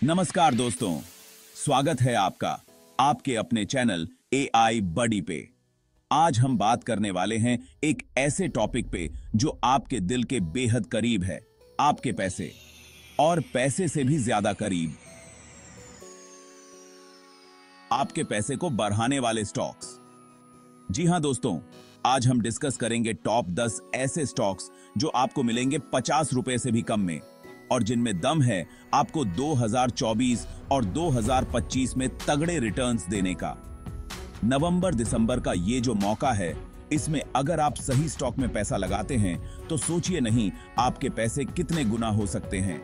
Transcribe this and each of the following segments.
नमस्कार दोस्तों, स्वागत है आपका आपके अपने चैनल एआई बडी पे। आज हम बात करने वाले हैं एक ऐसे टॉपिक पे जो आपके दिल के बेहद करीब है, आपके पैसे, और पैसे से भी ज्यादा करीब, आपके पैसे को बढ़ाने वाले स्टॉक्स। जी हां दोस्तों, आज हम डिस्कस करेंगे टॉप 10 ऐसे स्टॉक्स जो आपको मिलेंगे 50 रुपए से भी कम में, और जिनमें दम है आपको 2024 और 2025 में तगड़े रिटर्न्स देने का। नवंबर दिसंबर का ये जो मौका है, इसमें अगर आप सही स्टॉक में पैसा लगाते हैं तो सोचिए नहीं आपके पैसे कितने गुना हो सकते हैं।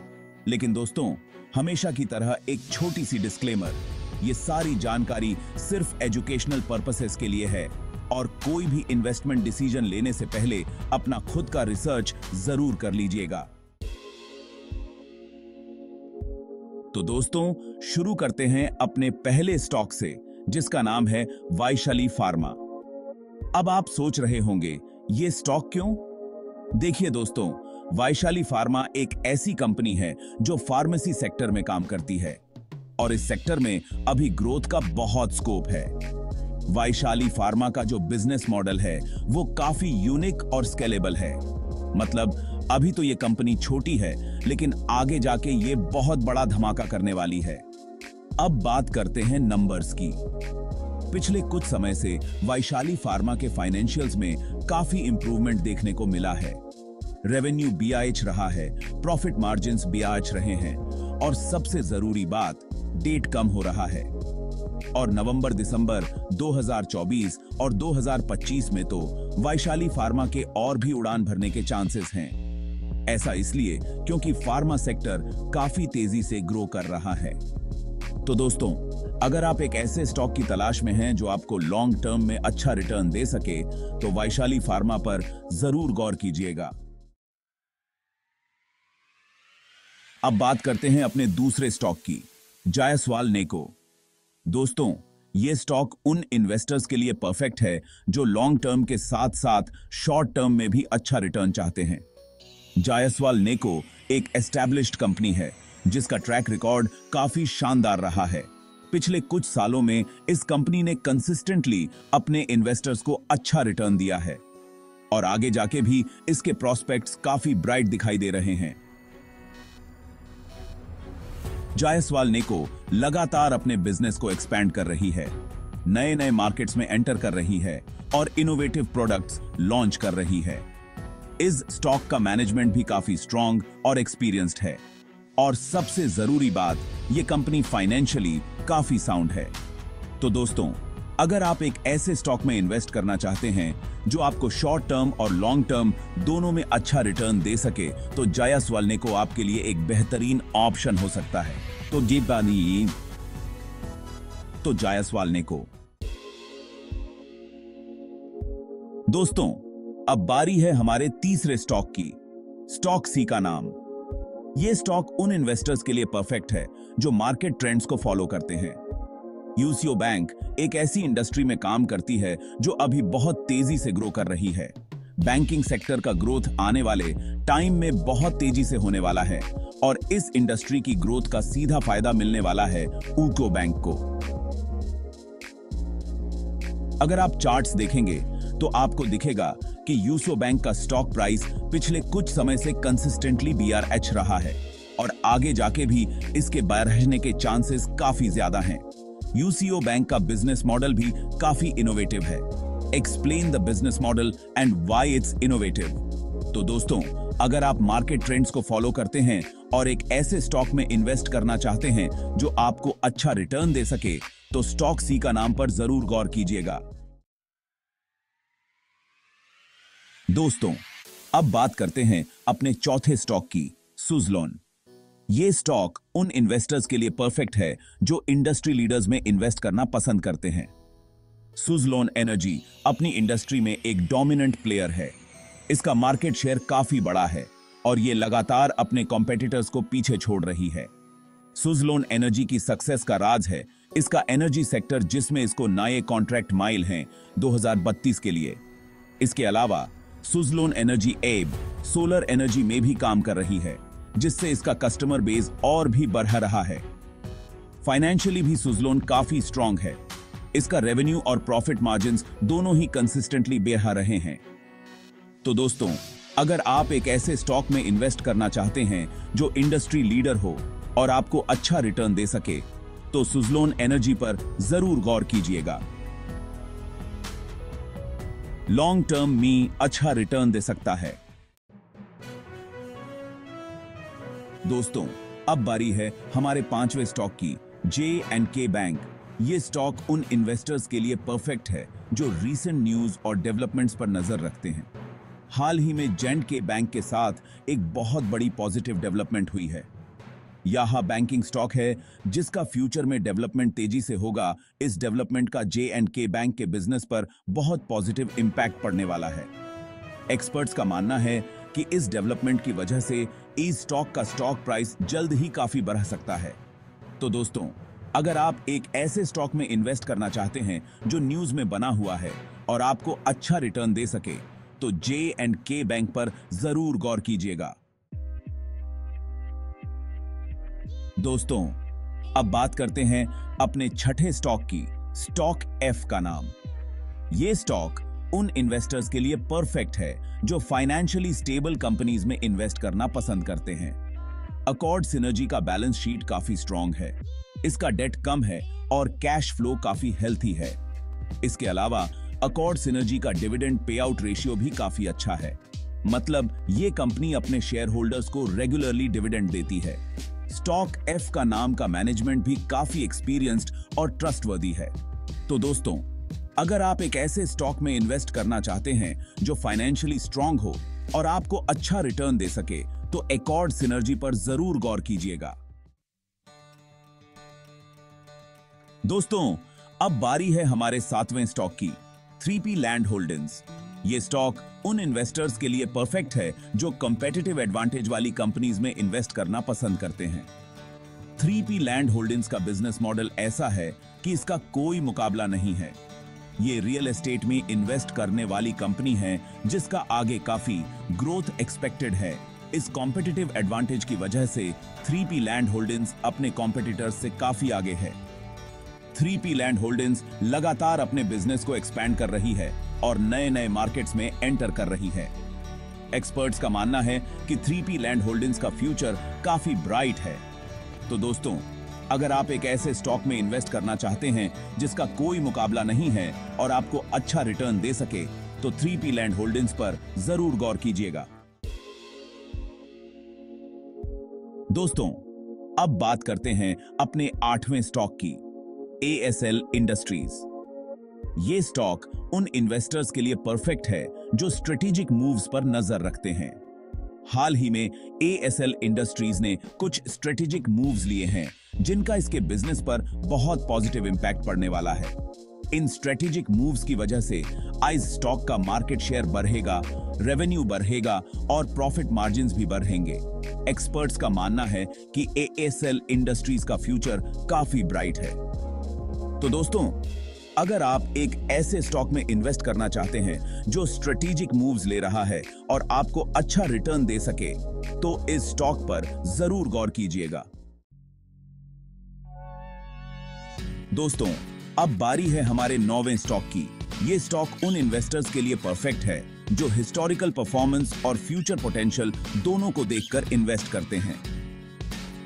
लेकिन दोस्तों, हमेशा की तरह एक छोटी सी डिस्क्लेमर, ये सारी जानकारी सिर्फ एजुकेशनल पर्पसेस के लिए है और कोई भी इन्वेस्टमेंट डिसीजन लेने से पहले अपना खुद का रिसर्च जरूर कर लीजिएगा। तो दोस्तों, शुरू करते हैं अपने पहले स्टॉक से, जिसका नाम है वैशाली फार्मा। अब आप सोच रहे होंगे ये स्टॉक क्यों? देखिए दोस्तों, वैशाली फार्मा एक ऐसी कंपनी है जो फार्मेसी सेक्टर में काम करती है और इस सेक्टर में अभी ग्रोथ का बहुत स्कोप है। वैशाली फार्मा का जो बिजनेस मॉडल है वो काफी यूनिक और स्केलेबल है। मतलब अभी तो ये कंपनी छोटी है, लेकिन आगे जाके ये बहुत बड़ा धमाका करने वाली है। अब बात करते हैं नंबर्स की। पिछले कुछ समय से वैशाली फार्मा के फाइनेंशियल्स में काफी इंप्रूवमेंट देखने को मिला है। रेवेन्यू BIH रहा है, प्रॉफिट मार्जिन्स BIH रहे हैं, और सबसे जरूरी बात, डेट कम हो रहा है। और नवंबर दिसंबर 2024 और 2025 में तो वैशाली फार्मा के और भी उड़ान भरने के चांसेस हैं। ऐसा इसलिए क्योंकि फार्मा सेक्टर काफी तेजी से ग्रो कर रहा है। तो दोस्तों, अगर आप एक ऐसे स्टॉक की तलाश में हैं जो आपको लॉन्ग टर्म में अच्छा रिटर्न दे सके, तो वैशाली फार्मा पर जरूर गौर कीजिएगा। अब बात करते हैं अपने दूसरे स्टॉक की, जायसवाल नेको। दोस्तों, यह स्टॉक उन इन्वेस्टर्स के लिए परफेक्ट है जो लॉन्ग टर्म के साथ साथ शॉर्ट टर्म में भी अच्छा रिटर्न चाहते हैं। जायसवाल नेको एक एस्टैब्लिश्ड कंपनी है जिसका ट्रैक रिकॉर्ड काफी शानदार रहा है। पिछले कुछ सालों में इस कंपनी ने कंसिस्टेंटली अपने इन्वेस्टर्स को अच्छा रिटर्न दिया है और आगे जाके भी इसके प्रॉस्पेक्ट्स काफी ब्राइट दिखाई दे रहे हैं। जायसवाल नेको लगातार अपने बिजनेस को एक्सपैंड कर रही है, नए नए मार्केट्स में एंटर कर रही है और इनोवेटिव प्रोडक्ट्स लॉन्च कर रही है। इस स्टॉक का मैनेजमेंट भी काफी स्ट्रांग और एक्सपीरियंस्ड है, और सबसे जरूरी बात, यह कंपनी फाइनेंशियली काफी साउंड है। तो दोस्तों, अगर आप एक ऐसे स्टॉक में इन्वेस्ट करना चाहते हैं जो आपको शॉर्ट टर्म और लॉन्ग टर्म दोनों में अच्छा रिटर्न दे सके, तो जायसवाल नेको आपके लिए एक बेहतरीन ऑप्शन हो सकता है। तो जी बानी, तो जायसवाल नेको। दोस्तों, अब बारी है हमारे तीसरे स्टॉक की, स्टॉक सी का नाम। यह स्टॉक उन इन्वेस्टर्स के लिए परफेक्ट है जो मार्केट ट्रेंड्स को फॉलो करते हैं। यूसीओ बैंक एक ऐसी इंडस्ट्री में काम करती है जो अभी बहुत तेजी से ग्रो कर रही है। बैंकिंग सेक्टर का ग्रोथ आने वाले टाइम में बहुत तेजी से होने वाला है और इस इंडस्ट्री की ग्रोथ का सीधा फायदा मिलने वाला है यूको बैंक को। अगर आप चार्ट्स देखेंगे तो आपको दिखेगा कि यूको बैंक का स्टॉक प्राइस पिछले कुछ समय से कंसिस्टेंटली BRH रहा है और आगे जाके भी इसके बढ़ने के चांसेस काफी ज्यादा हैं। यूसीओ बैंक का बिजनेस मॉडल भी काफी इनोवेटिव है। Explain the business model and why it's innovative. तो दोस्तों, अगर आप मार्केट ट्रेंड्स को फॉलो करते हैं और एक ऐसे स्टॉक में इन्वेस्ट करना चाहते हैं जो आपको अच्छा रिटर्न दे सके, तो स्टॉक सी का नाम पर जरूर गौर कीजिएगा। दोस्तों, अब बात करते हैं अपने चौथे स्टॉक की, सुज़लोन। ये स्टॉक उन इन्वेस्टर्स के लिए परफेक्ट है जो इंडस्ट्री लीडर्स में इन्वेस्ट करना पसंद करते हैं। सुज़लोन एनर्जी अपनी इंडस्ट्री में एक डोमिनेंट प्लेयर है। इसका मार्केट शेयर काफी बड़ा है और ये लगातार अपने कॉम्पिटिटर्स को पीछे छोड़ रही है। सुज़लोन एनर्जी की सक्सेस का राज है इसका एनर्जी सेक्टर, जिसमें इसको नए कॉन्ट्रैक्ट माइल हैं 2032 के लिए। इसके अलावा सुज़लोन एनर्जी एब सोलर एनर्जी में भी काम कर रही है, जिससे इसका कस्टमर बेस और भी बढ़ रहा है। फाइनेंशियली भी सुज़लोन काफी स्ट्रांग है। इसका रेवेन्यू और प्रॉफिट मार्जिन्स दोनों ही कंसिस्टेंटली बढ़ा रहे हैं। तो दोस्तों, अगर आप एक ऐसे स्टॉक में इन्वेस्ट करना चाहते हैं जो इंडस्ट्री लीडर हो और आपको अच्छा रिटर्न दे सके, तो सुज़लोन एनर्जी पर जरूर गौर कीजिएगा। लॉन्ग टर्म में अच्छा रिटर्न दे सकता है। दोस्तों, अब बारी है हमारे 5वें स्टॉक की, J&K बैंक। ये स्टॉक उन इन्वेस्टर्स के लिए परफेक्ट है जो रीसेंट न्यूज और डेवलपमेंट्स पर नजर रखते हैं। हाल ही में J&K बैंक के साथ एक बहुत बड़ी पॉजिटिव डेवलपमेंट हुई है। यह बैंकिंग स्टॉक है जिसका फ्यूचर में डेवलपमेंट तेजी से होगा। इस डेवलपमेंट का J&K बैंक के बिजनेस पर बहुत पॉजिटिव इंपैक्ट पड़ने वाला है। एक्सपर्ट्स का मानना है कि इस डेवलपमेंट की वजह से इस स्टॉक का स्टॉक प्राइस जल्द ही काफी बढ़ सकता है। तो दोस्तों, अगर आप एक ऐसे स्टॉक में इन्वेस्ट करना चाहते हैं जो न्यूज में बना हुआ है और आपको अच्छा रिटर्न दे सके, तो J&K बैंक पर जरूर गौर कीजिएगा। दोस्तों, अब बात करते हैं अपने छठे स्टॉक की, स्टॉक F का नाम। यह स्टॉक उन इन्वेस्टर्स के लिए परफेक्ट है जो फाइनेंशियली स्टेबल कंपनीज में इन्वेस्ट करना पसंद करते हैं। अकॉर्ड सिनर्जी का बैलेंस शीट काफी स्ट्रांग है, इसका डेट कम है और कैश फ्लो काफी हेल्थी है। इसके अलावा अकॉर्ड सिनर्जी का डिविडेंड पे आउट रेशियो भी काफी अच्छा है, मतलब ये कंपनी अपने शेयर होल्डर्स को रेगुलरली डिविडेंड देती है। स्टॉक F का नाम का मैनेजमेंट भी काफी एक्सपीरियंस्ड और ट्रस्टवर्दी है। तो दोस्तों, अगर आप एक ऐसे स्टॉक में इन्वेस्ट करना चाहते हैं जो फाइनेंशियली स्ट्रांग हो और आपको अच्छा रिटर्न दे सके, तो अकॉर्ड सिनर्जी पर जरूर गौर कीजिएगा। दोस्तों, अब बारी है हमारे 7वें स्टॉक की, 3P लैंड होल्डिंग्स। ये स्टॉक उन इन्वेस्टर्स के लिए परफेक्ट है जो कंपेटिटिव एडवांटेज वाली कंपनीज में इन्वेस्ट करना पसंद करते हैं। 3P लैंड होल्डिंग्स का बिजनेस मॉडल ऐसा है कि इसका कोई मुकाबला नहीं है। ये रियल एस्टेट में इन्वेस्ट करने वाली कंपनी है जिसका आगे काफी ग्रोथ एक्सपेक्टेड है। इस कॉम्पिटिटिव एडवांटेज की वजह से 3P लैंड होल्डिंग्स अपने कॉम्पिटिटर्स से काफी आगे है। 3P लैंड होल्डिंग्स लगातार अपने बिजनेस को एक्सपैंड कर रही है और नए नए मार्केट्स में एंटर कर रही है। एक्सपर्ट्स का मानना है कि 3P लैंड होल्डिंग्स का फ्यूचर काफी ब्राइट है। तो दोस्तों, अगर आप एक ऐसे स्टॉक में इन्वेस्ट करना चाहते हैं जिसका कोई मुकाबला नहीं है और आपको अच्छा रिटर्न दे सके, तो 3P लैंड होल्डिंग्स पर जरूर गौर कीजिएगा। दोस्तों, अब बात करते हैं अपने 8वें स्टॉक की, ASL इंडस्ट्रीज। ये स्टॉक उन इन्वेस्टर्स के लिए परफेक्ट है जो स्ट्रेटेजिक मूव्स पर नजर रखते हैं। हाल ही में ASL इंडस्ट्रीज ने कुछ स्ट्रेटेजिक मूव्स लिए हैं जिनका इसके बिजनेस पर बहुत पॉजिटिव इंपैक्ट पड़ने वाला है। इन स्ट्रेटेजिक मूव्स की वजह से इस स्टॉक का मार्केट शेयर बढ़ेगा, रेवेन्यू बढ़ेगा और प्रॉफिट मार्जिन्स भी बढ़ेंगे। एक्सपर्ट्स का मानना है कि ASL इंडस्ट्रीज का फ्यूचर काफी ब्राइट है। तो दोस्तों, अगर आप एक ऐसे स्टॉक में इन्वेस्ट करना चाहते हैं जो स्ट्रेटेजिक मूव्स ले रहा है और आपको अच्छा रिटर्न दे सके, तो इस स्टॉक पर जरूर गौर कीजिएगा। दोस्तों, अब बारी है हमारे 9वें स्टॉक की। ये स्टॉक उन इन्वेस्टर्स के लिए परफेक्ट है जो हिस्टोरिकल परफॉर्मेंस और फ्यूचर पोटेंशियल दोनों को देखकर इन्वेस्ट करते हैं।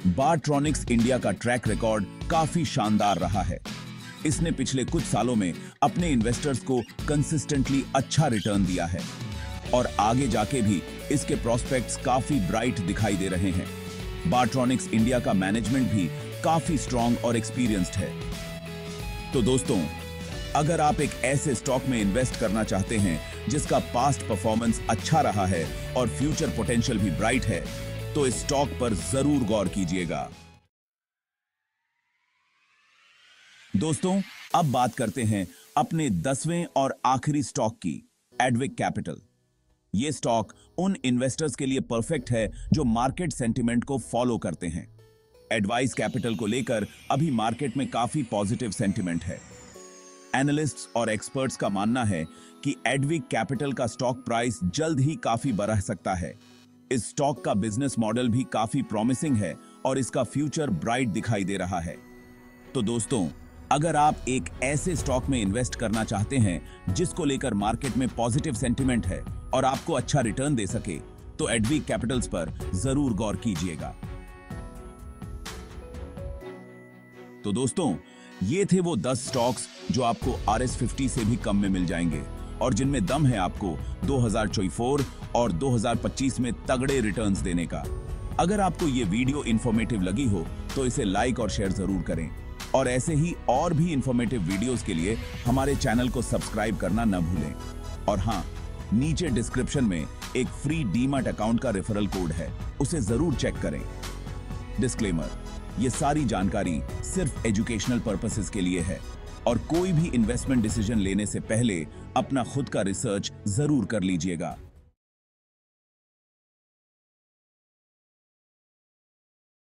बारट्रॉनिक्स इंडिया का ट्रैक रिकॉर्ड काफी शानदार रहा है। इसने पिछले कुछ सालों में अपने इन्वेस्टर्स को कंसिस्टेंटली अच्छा रिटर्न दिया है और आगे जाके भी इसके प्रोस्पेक्ट्स काफी ब्राइट दिखाई दे रहे हैं। बारट्रॉनिक्स इंडिया का मैनेजमेंट भी काफी स्ट्रांग और एक्सपीरियंस्ड है। तो दोस्तों, अगर आप एक ऐसे स्टॉक में इन्वेस्ट करना चाहते हैं जिसका पास्ट परफॉर्मेंस अच्छा रहा है और फ्यूचर पोटेंशियल भी ब्राइट है, तो इस स्टॉक पर जरूर गौर कीजिएगा। दोस्तों, अब बात करते हैं अपने 10वें और आखिरी स्टॉक की, एडविक कैपिटल। यह स्टॉक उन इन्वेस्टर्स के लिए परफेक्ट है जो मार्केट सेंटिमेंट को फॉलो करते हैं। एडवाइस कैपिटल को लेकर अभी मार्केट में काफी पॉजिटिव सेंटिमेंट है। एनालिस्ट्स और एक्सपर्ट्स का मानना है कि एडविक कैपिटल का स्टॉक प्राइस जल्द ही काफी बढ़ सकता है। इस स्टॉक का बिजनेस मॉडल भी काफी प्रॉमिसिंग है और इसका फ्यूचर ब्राइट दिखाई दे रहा है। तो दोस्तों, अगर आप एक ऐसे स्टॉक में इन्वेस्ट करना चाहते हैं जिसको लेकर मार्केट में पॉजिटिव सेंटिमेंट है और आपको अच्छा रिटर्न दे सके, तो एडवीक कैपिटल्स पर जरूर गौर कीजिएगा। तो दोस्तों, ये थे वो 10 स्टॉक्स जो आपको RS50 से भी कम में मिल जाएंगे और जिनमें दम है आपको 2024 और 2025 में तगड़े रिटर्न्स देने का। अगर आपको ये वीडियो इंफॉर्मेटिव लगी हो तो इसे लाइक और शेयर जरूर करें और ऐसे ही और भी इंफॉर्मेटिव वीडियोस के लिए हमारे चैनल को सब्सक्राइब करना न भूलें। और हाँ, नीचे डिस्क्रिप्शन में एक फ्री डीमैट अकाउंट का रेफरल कोड है, उसे जरूर चेक करें। डिस्क्लेमर, ये सारी जानकारी सिर्फ एजुकेशनल पर्पसेस के लिए है और कोई भी इन्वेस्टमेंट डिसीजन लेने से पहले अपना खुद का रिसर्च जरूर कर लीजिएगा।